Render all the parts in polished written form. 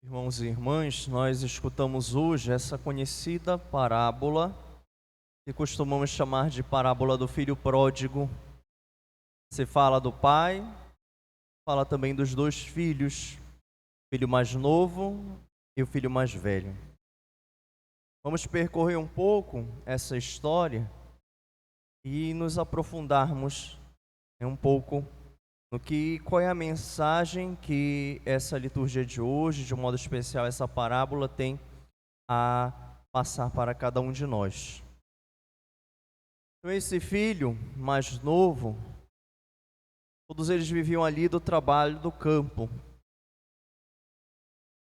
Irmãos e irmãs, nós escutamos hoje essa conhecida parábola que costumamos chamar de parábola do filho pródigo. Se fala do pai, fala também dos dois filhos, o filho mais novo e o filho mais velho. Vamos percorrer um pouco essa história e nos aprofundarmos um pouco qual é a mensagem que essa liturgia de hoje, de um modo especial essa parábola, tem a passar para cada um de nós. Então, esse filho mais novo, todos eles viviam ali do trabalho do campo,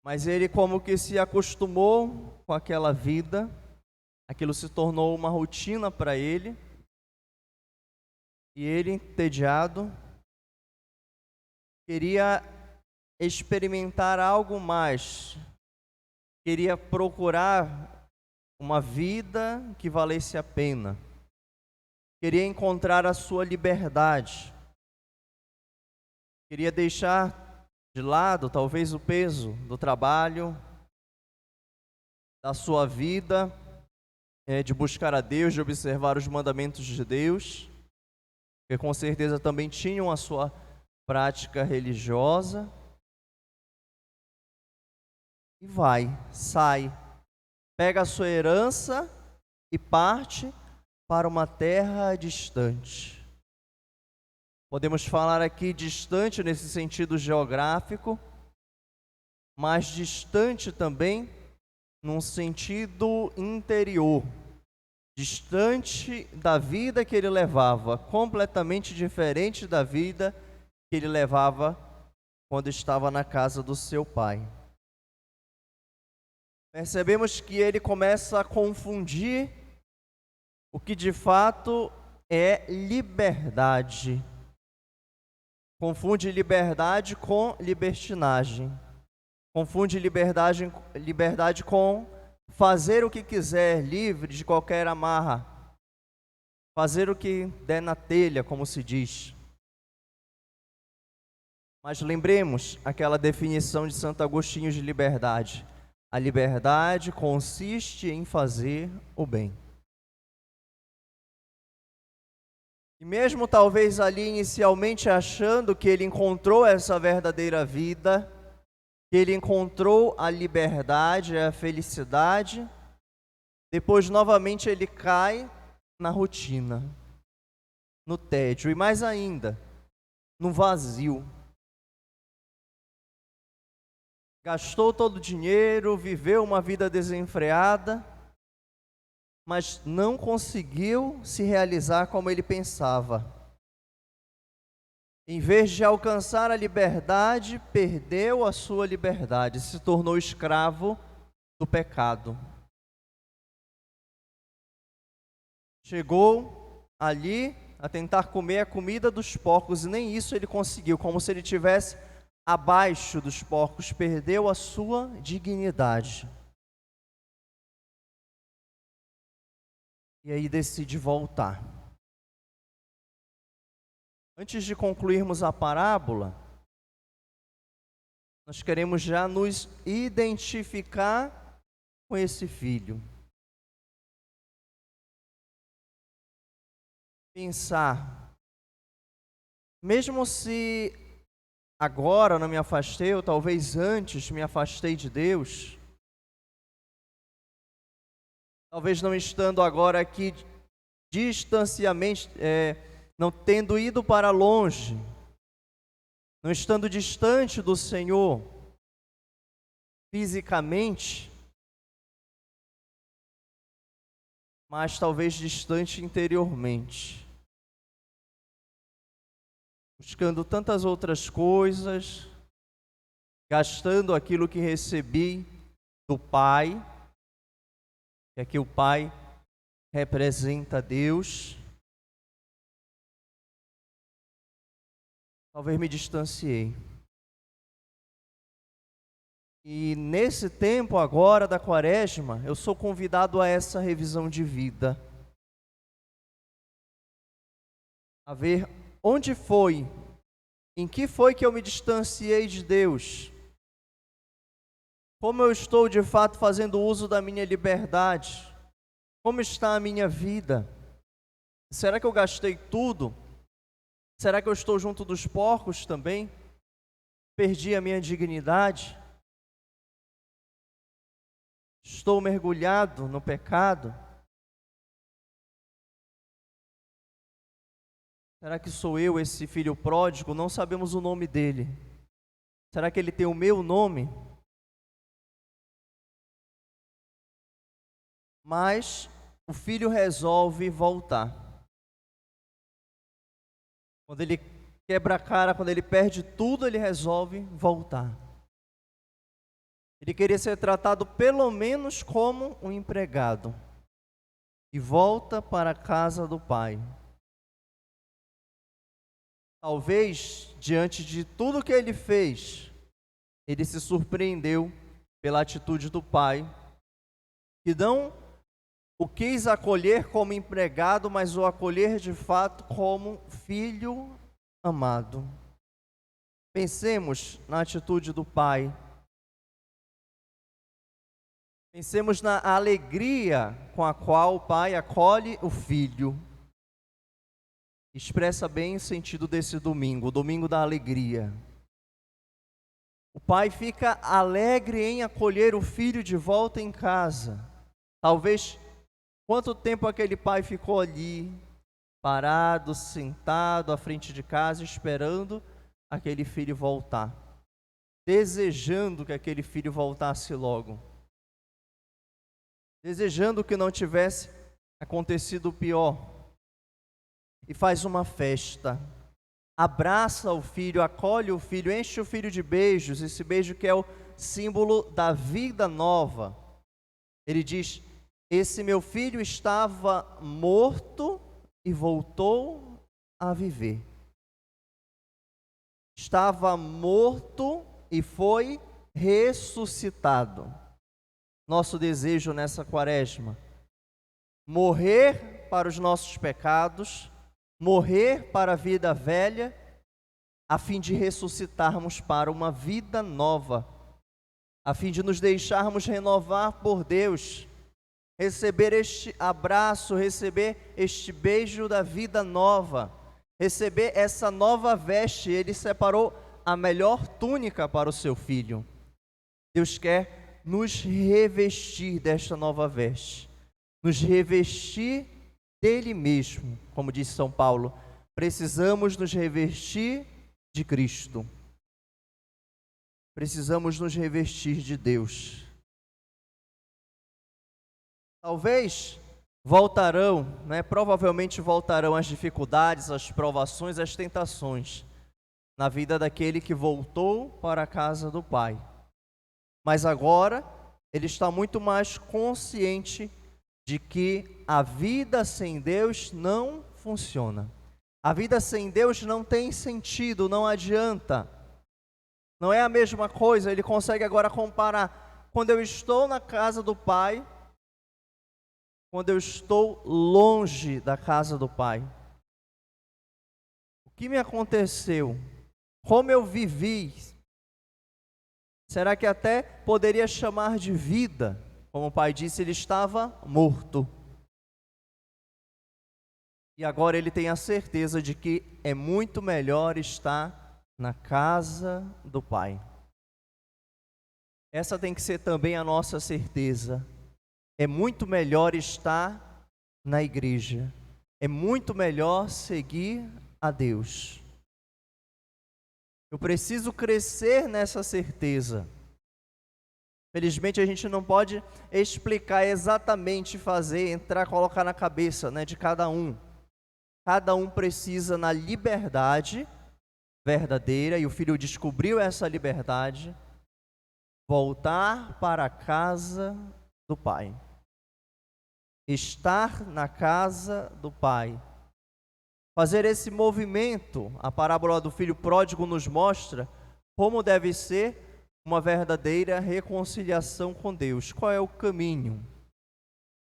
mas ele como que se acostumou com aquela vida, aquilo se tornou uma rotina para ele, e ele, entediado, queria experimentar algo mais, queria procurar uma vida que valesse a pena, queria encontrar a sua liberdade, queria deixar de lado talvez o peso do trabalho, da sua vida, de buscar a Deus, de observar os mandamentos de Deus, que com certeza também tinham a sua prática religiosa, e sai, pega a sua herança e parte para uma terra distante. Podemos falar aqui distante nesse sentido geográfico, mas distante também num sentido interior, distante da vida que ele levava, completamente diferente da vida que ele levava quando estava na casa do seu pai. Percebemos que ele começa a confundir o que de fato é liberdade. Confunde liberdade com libertinagem. Confunde liberdade com fazer o que quiser, livre de qualquer amarra. Fazer o que der na telha, como se diz. Mas lembremos aquela definição de Santo Agostinho de liberdade. A liberdade consiste em fazer o bem. E mesmo talvez ali inicialmente achando que ele encontrou essa verdadeira vida, que ele encontrou a liberdade, a felicidade, depois novamente ele cai na rotina, no tédio e mais ainda, no vazio. Gastou todo o dinheiro, viveu uma vida desenfreada, mas não conseguiu se realizar como ele pensava. Em vez de alcançar a liberdade, perdeu a sua liberdade, se tornou escravo do pecado. Chegou ali a tentar comer a comida dos porcos e nem isso ele conseguiu, como se ele tivesse abaixo dos porcos, perdeu a sua dignidade. E aí decide voltar. Antes de concluirmos a parábola, nós queremos já nos identificar com esse filho. Pensar, mesmo se agora eu não me afastei, ou talvez antes me afastei de Deus, talvez não estando agora aqui distanciamente, não tendo ido para longe, não estando distante do Senhor fisicamente, mas talvez distante interiormente, buscando tantas outras coisas, gastando aquilo que recebi do Pai, que aqui o Pai representa Deus. Talvez me distanciei. E nesse tempo agora da Quaresma, eu sou convidado a essa revisão de vida. A ver onde foi, em que foi que eu me distanciei de Deus. Como eu estou de fato fazendo uso da minha liberdade? Como está a minha vida? Será que eu gastei tudo? Será que eu estou junto dos porcos também? Perdi a minha dignidade? Estou mergulhado no pecado? Será que sou eu esse filho pródigo? Não sabemos o nome dele. Será que ele tem o meu nome? Mas o filho resolve voltar. Quando ele quebra a cara, quando ele perde tudo, ele resolve voltar. Ele queria ser tratado pelo menos como um empregado. E volta para a casa do pai. Talvez, diante de tudo que ele fez, ele se surpreendeu pela atitude do pai, que não o quis acolher como empregado, mas o acolher de fato como filho amado. Pensemos na atitude do pai. Pensemos na alegria com a qual o pai acolhe o filho. Expressa bem o sentido desse domingo, o domingo da alegria. O pai fica alegre em acolher o filho de volta em casa. Talvez, quanto tempo aquele pai ficou ali, parado, sentado à frente de casa, esperando aquele filho voltar, desejando que aquele filho voltasse logo, desejando que não tivesse acontecido o pior, e faz uma festa, abraça o filho, acolhe o filho, enche o filho de beijos, esse beijo que é o símbolo da vida nova. Ele diz: esse meu filho estava morto e voltou a viver. Estava morto e foi ressuscitado. Nosso desejo nessa quaresma: morrer para os nossos pecados, morrer para a vida velha, a fim de ressuscitarmos para uma vida nova, a fim de nos deixarmos renovar por Deus, receber este abraço, receber este beijo da vida nova, receber essa nova veste. Ele separou a melhor túnica para o seu filho. Deus quer nos revestir desta nova veste, nos revestir dele mesmo. Como diz São Paulo, precisamos nos revestir de Cristo. Precisamos nos revestir de Deus. Talvez voltarão, provavelmente voltarão as dificuldades, as provações, as tentações na vida daquele que voltou para a casa do Pai. Mas agora ele está muito mais consciente de que a vida sem Deus não funciona. A vida sem Deus não tem sentido, não adianta. Não é a mesma coisa. Ele consegue agora comparar quando eu estou na casa do Pai, quando eu estou longe da casa do Pai. O que me aconteceu? Como eu vivi? Será que até poderia chamar de vida? Como o pai disse, ele estava morto. E agora ele tem a certeza de que é muito melhor estar na casa do Pai. Essa tem que ser também a nossa certeza. É muito melhor estar na igreja. É muito melhor seguir a Deus. Eu preciso crescer nessa certeza. Felizmente a gente não pode explicar exatamente, colocar na cabeça, de cada um. Cada um precisa, na liberdade verdadeira, e o filho descobriu essa liberdade, voltar para a casa do Pai. Estar na casa do Pai. Fazer esse movimento. A parábola do filho pródigo nos mostra como deve ser uma verdadeira reconciliação com Deus. Qual é o caminho?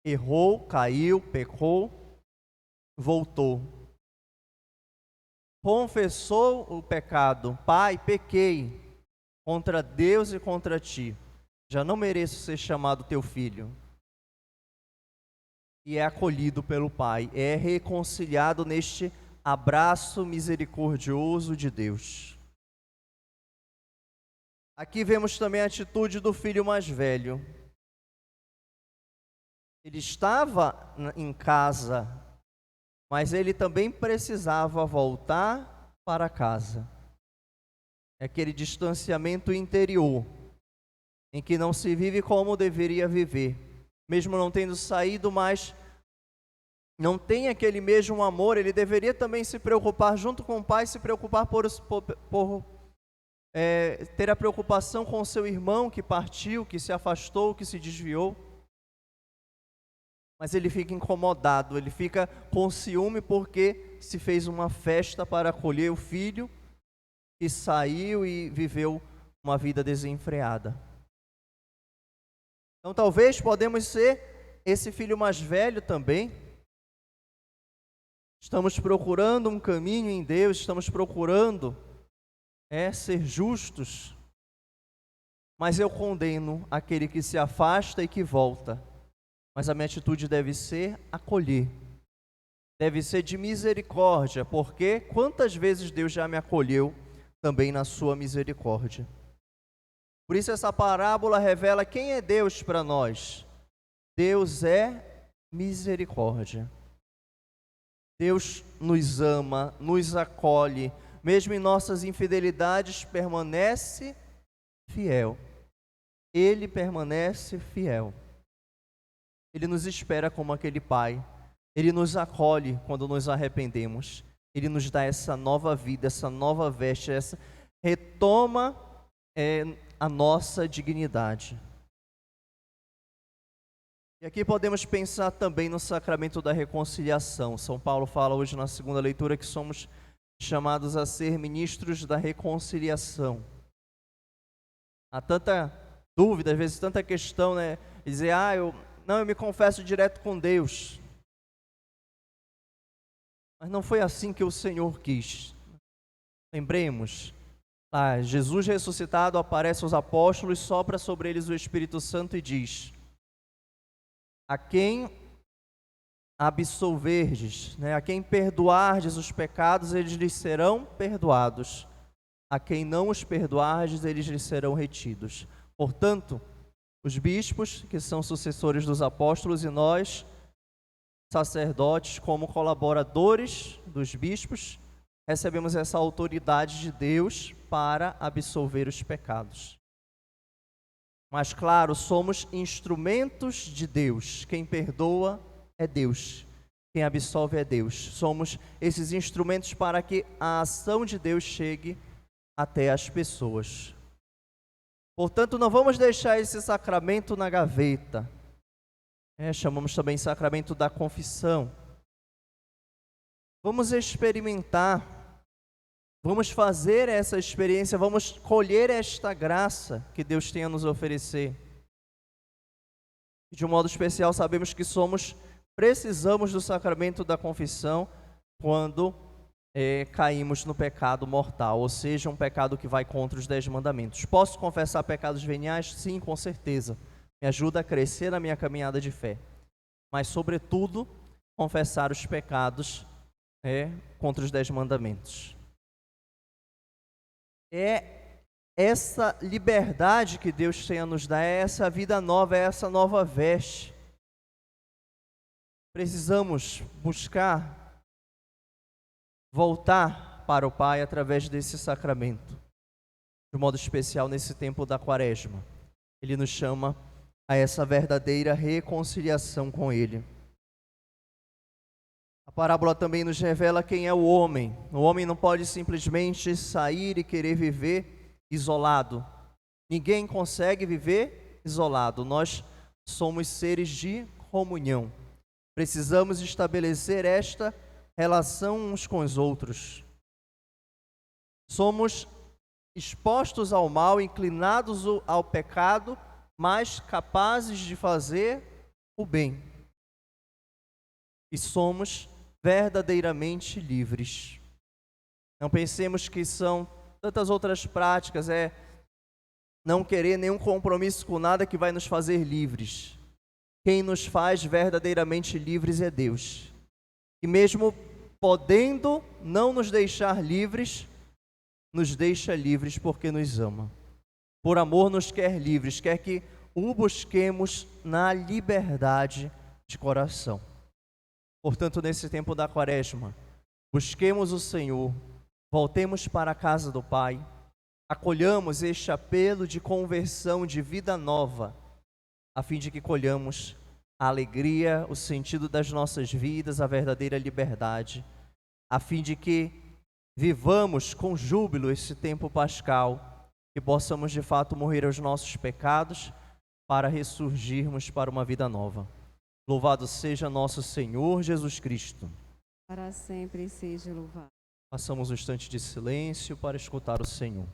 Errou, caiu, pecou, voltou. Confessou o pecado. Pai, pequei contra Deus e contra ti. já não mereço ser chamado teu filho. E é acolhido pelo Pai, é reconciliado neste abraço misericordioso de Deus. Aqui vemos também a atitude do filho mais velho. Ele estava em casa, mas ele também precisava voltar para casa. É aquele distanciamento interior, em que não se vive como deveria viver. Mesmo não tendo saído, mas não tem aquele mesmo amor, ele deveria também se preocupar junto com o pai, se preocupar ter a preocupação com o seu irmão que partiu, que se afastou, que se desviou. Mas ele fica incomodado, ele fica com ciúme porque se fez uma festa para acolher o filho que saiu e viveu uma vida desenfreada. Então talvez podemos ser esse filho mais velho também. Estamos procurando um caminho em Deus, estamos procurando ser justos, mas eu condeno aquele que se afasta e que volta. Mas a minha atitude deve ser acolher, deve ser de misericórdia, porque quantas vezes Deus já me acolheu também na sua misericórdia. Por isso essa parábola revela quem é Deus para nós. Deus é misericórdia. Deus nos ama, nos acolhe, mesmo em nossas infidelidades permanece fiel. Ele permanece fiel. Ele nos espera como aquele pai. Ele nos acolhe quando nos arrependemos. Ele nos dá essa nova vida, essa nova veste, retoma a nossa dignidade. E aqui podemos pensar também no sacramento da reconciliação. São Paulo fala hoje na segunda leitura que somos chamados a ser ministros da reconciliação. Há tanta dúvida, às vezes tanta questão, dizer, eu me confesso direto com Deus. Mas não foi assim que o Senhor quis. Lembremos, Jesus ressuscitado aparece aos apóstolos, sopra sobre eles o Espírito Santo e diz: a quem absolverdes, a quem perdoardes os pecados, eles lhes serão perdoados. A quem não os perdoardes, eles lhes serão retidos. Portanto, os bispos, que são sucessores dos apóstolos, e nós, sacerdotes, como colaboradores dos bispos, recebemos essa autoridade de Deus para absolver os pecados. Mas claro, somos instrumentos de Deus. Quem perdoa é Deus. Quem absolve é Deus. Somos esses instrumentos para que a ação de Deus chegue até as pessoas. Portanto, não vamos deixar esse sacramento na gaveta. Chamamos também sacramento da confissão. Vamos experimentar, vamos fazer essa experiência, vamos colher esta graça que Deus tem a nos oferecer. De um modo especial, sabemos que precisamos do sacramento da confissão quando caímos no pecado mortal, ou seja, um pecado que vai contra os 10 mandamentos. Posso confessar pecados veniais? Sim, com certeza. Me ajuda a crescer na minha caminhada de fé. Mas, sobretudo, confessar os pecados contra os 10 mandamentos. É essa liberdade que Deus tem a nos dar, é essa vida nova, é essa nova veste. Precisamos buscar voltar para o Pai através desse sacramento. De modo especial nesse tempo da Quaresma. Ele nos chama a essa verdadeira reconciliação com Ele. A parábola também nos revela quem é o homem. O homem não pode simplesmente sair e querer viver isolado. Ninguém consegue viver isolado. Nós somos seres de comunhão. Precisamos estabelecer esta relação uns com os outros. Somos expostos ao mal, inclinados ao pecado, mas capazes de fazer o bem. E somos verdadeiramente livres. Não pensemos que são tantas outras práticas, não querer nenhum compromisso com nada que vai nos fazer livres. Quem nos faz verdadeiramente livres é Deus. E mesmo podendo não nos deixar livres, nos deixa livres porque nos ama. Por amor nos quer livres, quer que o busquemos na liberdade de coração. Portanto, nesse tempo da Quaresma, busquemos o Senhor, voltemos para a casa do Pai, acolhamos este apelo de conversão, de vida nova, a fim de que colhamos a alegria, o sentido das nossas vidas, a verdadeira liberdade, a fim de que vivamos com júbilo esse tempo pascal, que possamos de fato morrer aos nossos pecados para ressurgirmos para uma vida nova. Louvado seja nosso Senhor Jesus Cristo. Para sempre seja louvado. Passamos um instante de silêncio para escutar o Senhor.